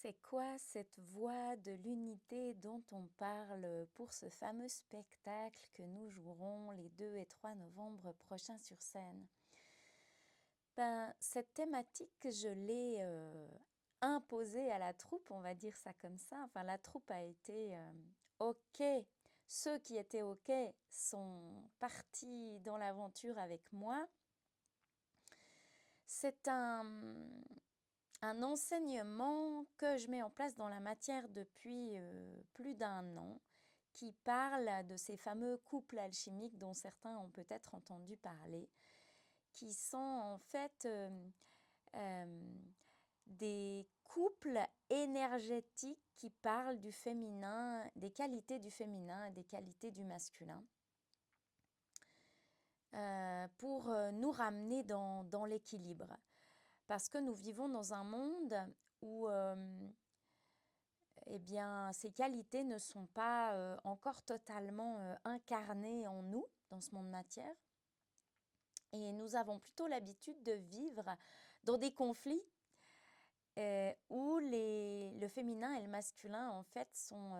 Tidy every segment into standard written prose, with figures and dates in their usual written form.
C'est quoi cette voie de l'unité dont on parle pour ce fameux spectacle que nous jouerons les 2 et 3 novembre prochains sur scène? Cette thématique, je l'ai imposée à la troupe, on va dire ça comme ça. Enfin, la troupe a été OK. Ceux qui étaient OK sont partis dans l'aventure avec moi. C'est un enseignement que je mets en place dans la matière depuis plus d'un an, qui parle de ces fameux couples alchimiques dont certains ont peut-être entendu parler, qui sont en fait des couples énergétiques qui parlent du féminin, des qualités du féminin et des qualités du masculin, pour nous ramener dans l'équilibre. Parce que nous vivons dans un monde où eh bien, ces qualités ne sont pas encore totalement incarnées en nous, dans ce monde matière. Et nous avons plutôt l'habitude de vivre dans des conflits où le féminin et le masculin, en fait, sont,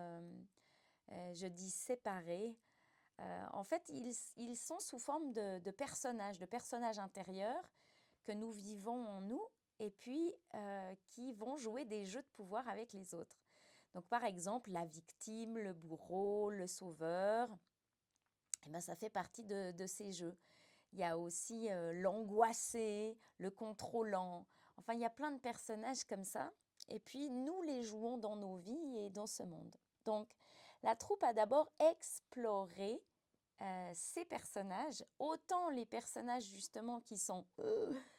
je dis, séparés. En fait, ils sont sous forme de personnages intérieurs que nous vivons en nous et puis qui vont jouer des jeux de pouvoir avec les autres. Donc, par exemple, la victime, le bourreau, le sauveur, eh ben, ça fait partie de ces jeux. Il y a aussi l'angoissé, le contrôlant. Enfin, il y a plein de personnages comme ça. Et puis, nous les jouons dans nos vies et dans ce monde. Donc, la troupe a d'abord exploré ces personnages, autant les personnages justement qui sont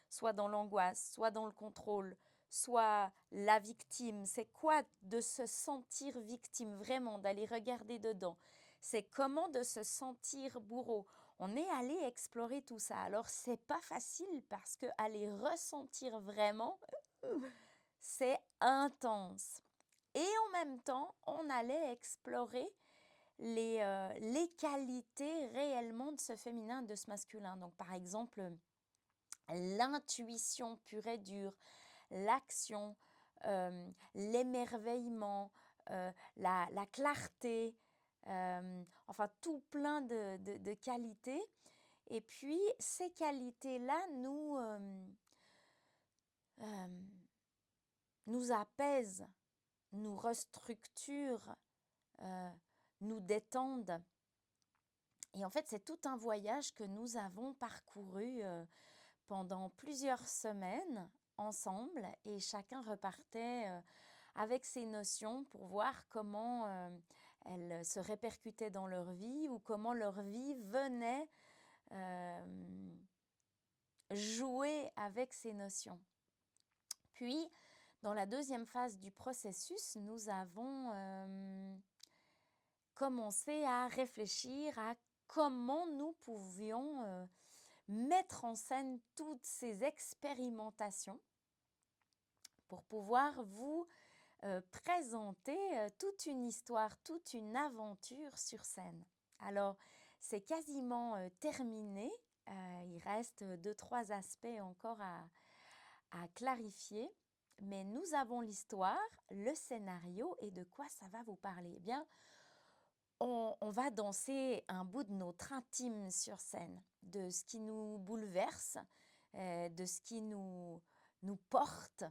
soit dans l'angoisse, soit dans le contrôle, soit la victime. C'est quoi de se sentir victime, vraiment, d'aller regarder dedans? C'est comment de se sentir bourreau? On est allé explorer tout ça. Alors, c'est pas facile parce que aller ressentir vraiment, c'est intense. Et en même temps, on allait explorer les qualités réellement de ce féminin, de ce masculin. Donc, par exemple, l'intuition pure et dure, l'action, l'émerveillement, la clarté, enfin tout plein de qualités. Et puis, ces qualités-là nous apaisent, nous restructurent, nous détendent. Et en fait, c'est tout un voyage que nous avons parcouru pendant plusieurs semaines ensemble et chacun repartait avec ses notions pour voir comment elles se répercutaient dans leur vie ou comment leur vie venait jouer avec ces notions. Puis, dans la deuxième phase du processus, nous avons commencé à réfléchir à comment nous pouvions mettre en scène toutes ces expérimentations pour pouvoir vous présenter toute une histoire, toute une aventure sur scène. Alors, c'est quasiment terminé. Il reste 2-3 aspects encore à clarifier. Mais nous avons l'histoire, le scénario et de quoi ça va vous parler. Eh bien, on va danser un bout de notre intime sur scène, de ce qui nous bouleverse, de ce qui nous porte,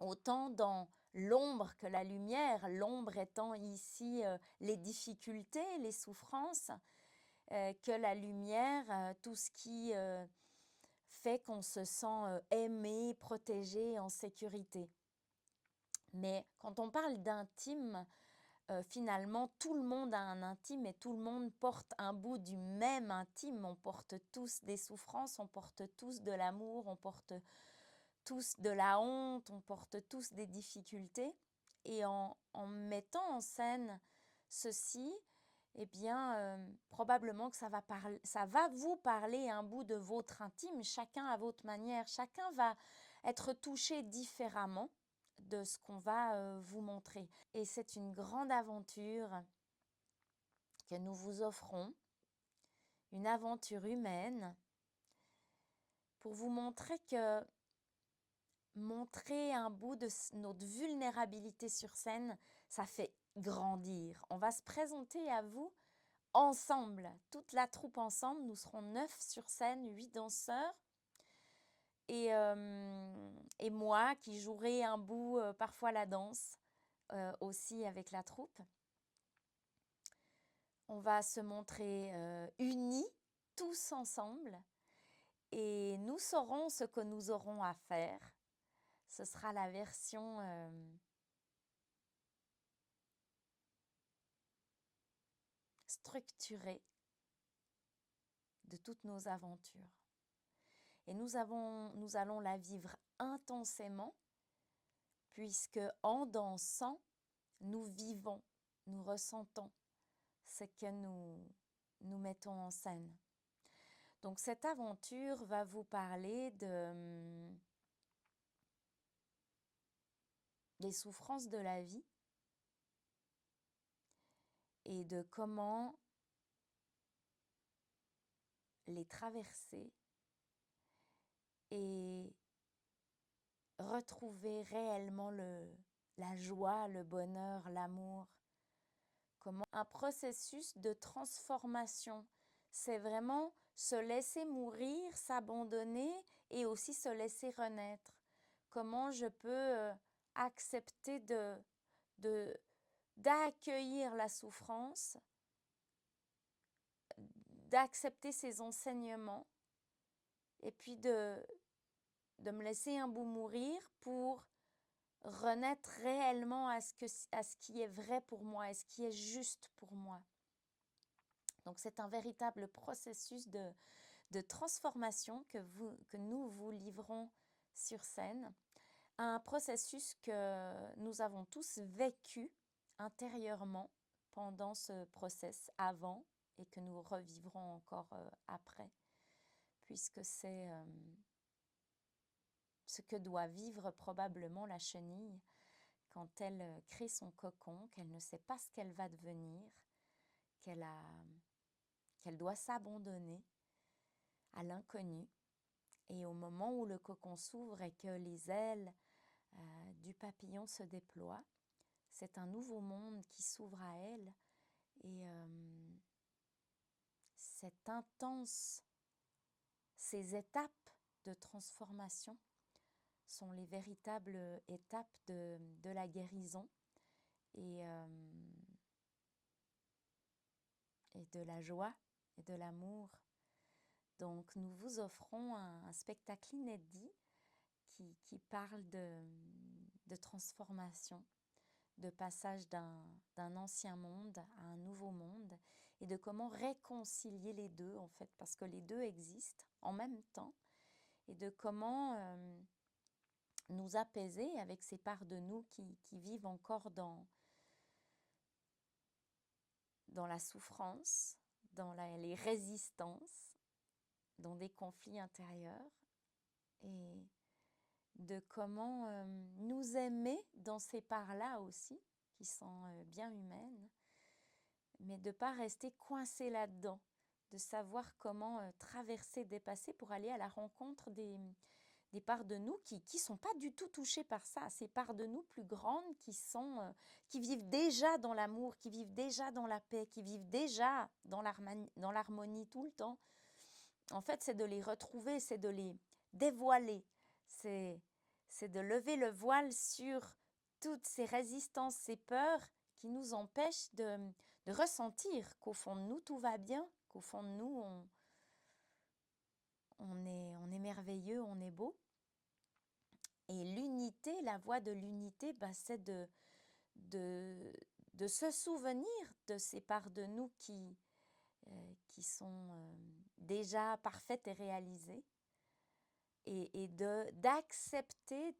autant dans l'ombre que la lumière, l'ombre étant ici les difficultés, les souffrances, que la lumière, tout ce qui fait qu'on se sent aimé, protégé, en sécurité. Mais quand on parle d'intime, finalement, tout le monde a un intime et tout le monde porte un bout du même intime. On porte tous des souffrances, on porte tous de l'amour, on porte tous de la honte, on porte tous des difficultés. Et en mettant en scène ceci, eh bien, probablement que ça va vous parler un bout de votre intime, chacun à votre manière. Chacun va être touché différemment de ce qu'on va vous montrer. Et c'est une grande aventure que nous vous offrons, une aventure humaine, pour vous montrer que montrer un bout de notre vulnérabilité sur scène, ça fait grandir. On va se présenter à vous ensemble, toute la troupe ensemble. Nous serons 9 sur scène, 8 danseurs. Et moi qui jouerai un bout, parfois la danse, aussi avec la troupe. On va se montrer unis, tous ensemble, et nous saurons ce que nous aurons à faire. Ce sera la version structurée de toutes nos aventures. Et nous allons la vivre intensément, puisque en dansant, nous vivons, nous ressentons ce que nous mettons en scène. Donc cette aventure va vous parler des souffrances de la vie et de comment les traverser et retrouver réellement la joie, le bonheur, l'amour. Comment un processus de transformation, c'est vraiment se laisser mourir, s'abandonner et aussi se laisser renaître. Comment je peux accepter d'accueillir la souffrance, d'accepter ses enseignements et puis de me laisser un bout mourir pour renaître réellement à ce qui est vrai pour moi, à ce qui est juste pour moi. Donc c'est un véritable processus de transformation que nous vous livrons sur scène. Un processus que nous avons tous vécu intérieurement pendant ce process avant et que nous revivrons encore après, puisque c'est ce que doit vivre probablement la chenille quand elle crée son cocon, qu'elle ne sait pas ce qu'elle va devenir, qu'elle doit s'abandonner à l'inconnu. Et au moment où le cocon s'ouvre et que les ailes du papillon se déploient, c'est un nouveau monde qui s'ouvre à elle. Et c'est intense. Ces étapes de transformation sont les véritables étapes de la guérison et de la joie et de l'amour. Donc nous vous offrons un spectacle inédit qui parle de transformation, de passage d'un ancien monde à un nouveau monde et de comment réconcilier les deux en fait, parce que les deux existent en même temps, et de comment nous apaiser avec ces parts de nous qui vivent encore dans la souffrance, dans les résistances, dans des conflits intérieurs, et de comment nous aimer dans ces parts-là aussi, qui sont bien humaines, mais de ne pas rester coincé là-dedans, de savoir comment traverser, dépasser pour aller à la rencontre des parts de nous qui ne sont pas du tout touchées par ça, ces parts de nous plus grandes qui vivent déjà dans l'amour, qui vivent déjà dans la paix, qui vivent déjà dans l'harmonie tout le temps. En fait, c'est de les retrouver, c'est de les dévoiler, c'est de lever le voile sur toutes ces résistances, ces peurs qui nous empêchent de ressentir qu'au fond de nous, tout va bien, qu'au fond de nous, on est merveilleux, on est beau. Et l'unité, la voie de l'unité, c'est de se souvenir de ces parts de nous qui sont déjà parfaites et réalisées, et d'accepter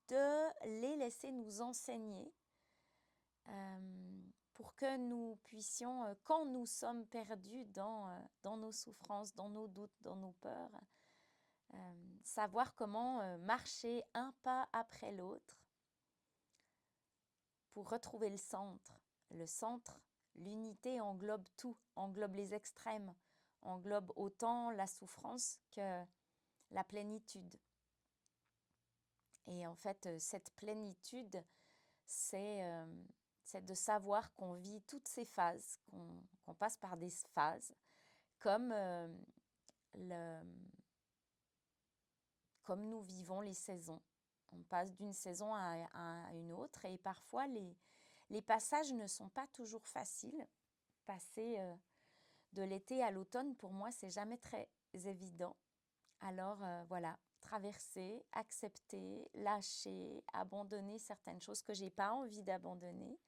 de les laisser nous enseigner pour que nous puissions, quand nous sommes perdus dans nos souffrances, dans nos doutes, dans nos peurs, savoir comment marcher un pas après l'autre pour retrouver le centre. Le centre, l'unité englobe tout, englobe les extrêmes, englobe autant la souffrance que la plénitude. Et en fait, cette plénitude, c'est de savoir qu'on vit toutes ces phases, qu'on passe par des phases, comme, le, comme nous vivons les saisons. On passe d'une saison à une autre et parfois les passages ne sont pas toujours faciles. Passer de l'été à l'automne, pour moi, c'est jamais très évident. Alors voilà, traverser, accepter, lâcher, abandonner certaines choses que j'ai pas envie d'abandonner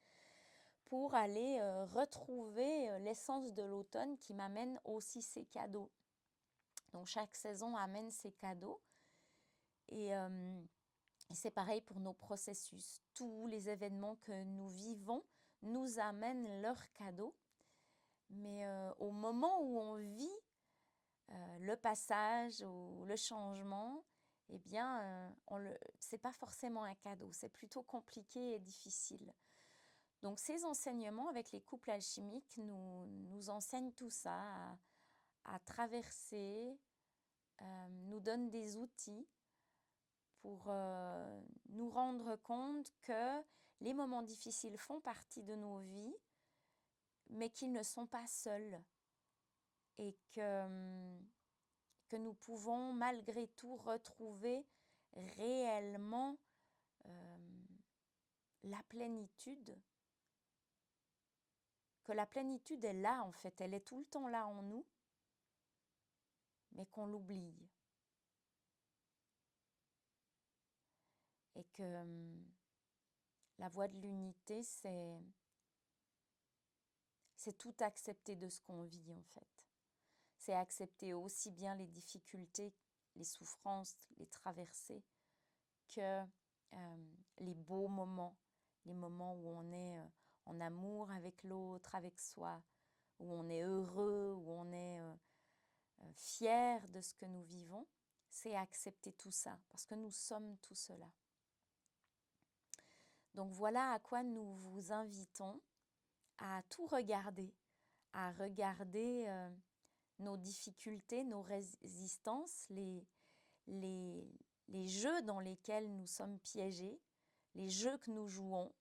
pour aller retrouver l'essence de l'automne qui m'amène aussi ses cadeaux. Donc chaque saison amène ses cadeaux et c'est pareil pour nos processus. Tous les événements que nous vivons nous amènent leurs cadeaux, mais au moment où on vit le passage ou le changement, eh bien, c'est pas forcément un cadeau, c'est plutôt compliqué et difficile. Donc, ces enseignements avec les couples alchimiques nous enseignent tout ça, à traverser, nous donnent des outils pour nous rendre compte que les moments difficiles font partie de nos vies, mais qu'ils ne sont pas seuls et que nous pouvons malgré tout retrouver réellement la plénitude, que la plénitude est là en fait, elle est tout le temps là en nous, mais qu'on l'oublie. Et que la voie de l'unité, c'est tout accepter de ce qu'on vit en fait. C'est accepter aussi bien les difficultés, les souffrances, les traversées, que les beaux moments, les moments où on est en amour avec l'autre, avec soi, où on est heureux, où on est fier de ce que nous vivons. C'est accepter tout ça, parce que nous sommes tout cela. Donc voilà à quoi nous vous invitons, à tout regarder, à regarder nos difficultés, nos résistances, les jeux dans lesquels nous sommes piégés, les jeux que nous jouons,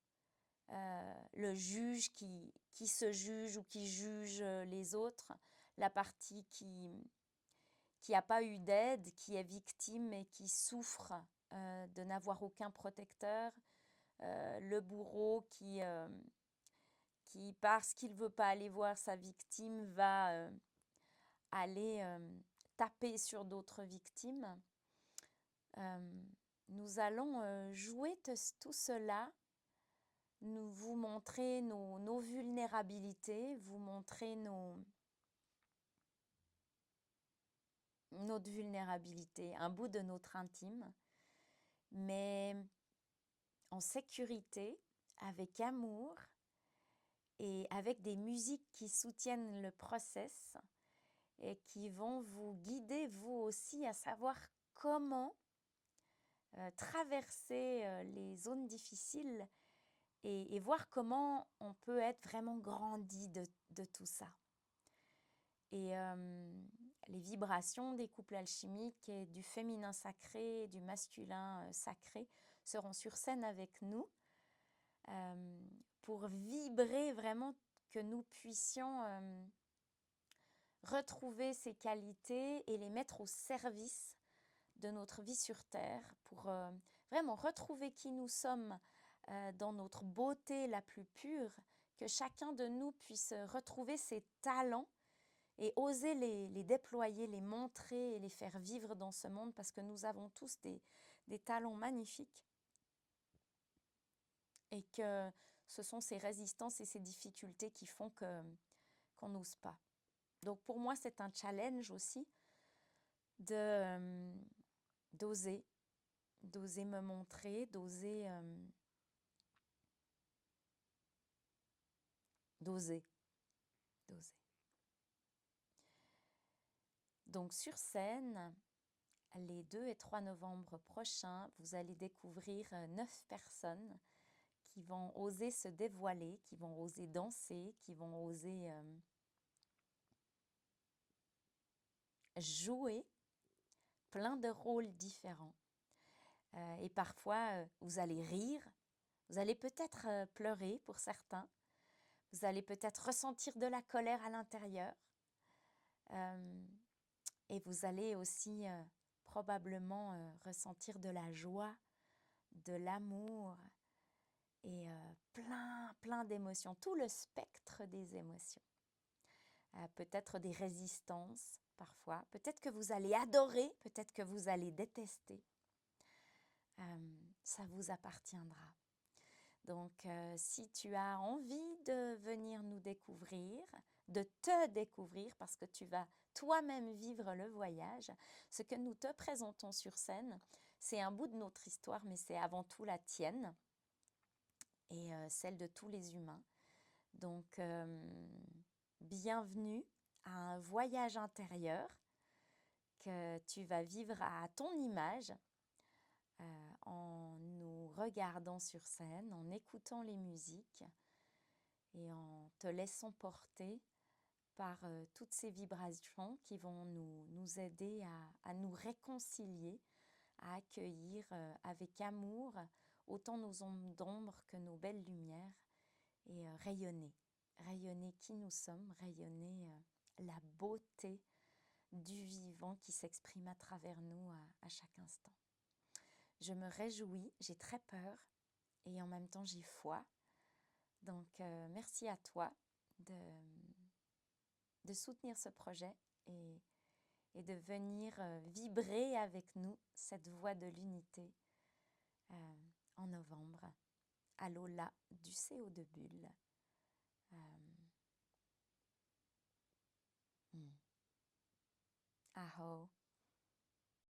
le juge qui se juge ou qui juge les autres, la partie qui n'a pas eu d'aide, qui est victime et qui souffre de n'avoir aucun protecteur, le bourreau qui parce qu'il ne veut pas aller voir sa victime, va aller taper sur d'autres victimes. Nous allons jouer tout cela, nous vous montrer nos vulnérabilités, vous montrer notre vulnérabilité, un bout de notre intime, mais en sécurité, avec amour et avec des musiques qui soutiennent le process et qui vont vous guider vous aussi à savoir comment traverser les zones difficiles et voir comment on peut être vraiment grandi de tout ça. Et les vibrations des couples alchimiques et du féminin sacré et du masculin sacré seront sur scène avec nous pour vibrer vraiment, que nous puissions retrouver ces qualités et les mettre au service de notre vie sur Terre, pour vraiment retrouver qui nous sommes dans notre beauté la plus pure, que chacun de nous puisse retrouver ses talents et oser les déployer, les montrer et les faire vivre dans ce monde, parce que nous avons tous des talents magnifiques et que ce sont ces résistances et ces difficultés qui font qu'on n'ose pas. Donc pour moi, c'est un challenge aussi d'oser me montrer, d'oser. Donc sur scène, les 2 et 3 novembre prochains, vous allez découvrir 9 personnes qui vont oser se dévoiler, qui vont oser danser, qui vont oser jouer plein de rôles différents. Et parfois, vous allez rire, vous allez peut-être pleurer pour certains, vous allez peut-être ressentir de la colère à l'intérieur. Et vous allez aussi probablement ressentir de la joie, de l'amour et plein d'émotions, tout le spectre des émotions. Peut-être des résistances parfois, peut-être que vous allez adorer, peut-être que vous allez détester. Ça vous appartiendra. Donc, si tu as envie de venir nous découvrir, de te découvrir, parce que tu vas toi-même vivre le voyage, ce que nous te présentons sur scène, c'est un bout de notre histoire, mais c'est avant tout la tienne et celle de tous les humains. Donc, bienvenue à un voyage intérieur que tu vas vivre à ton image, en nous regardant sur scène, en écoutant les musiques et en te laissant porter par toutes ces vibrations qui vont nous aider à nous réconcilier, à accueillir avec amour autant nos ombres d'ombre que nos belles lumières et rayonner qui nous sommes, rayonner la beauté du vivant qui s'exprime à travers nous à chaque instant. Je me réjouis, j'ai très peur et en même temps j'ai foi. Donc merci à toi de soutenir ce projet et de venir vibrer avec nous cette voix de l'unité en novembre à l'au-delà du CO2 bulle. Aho.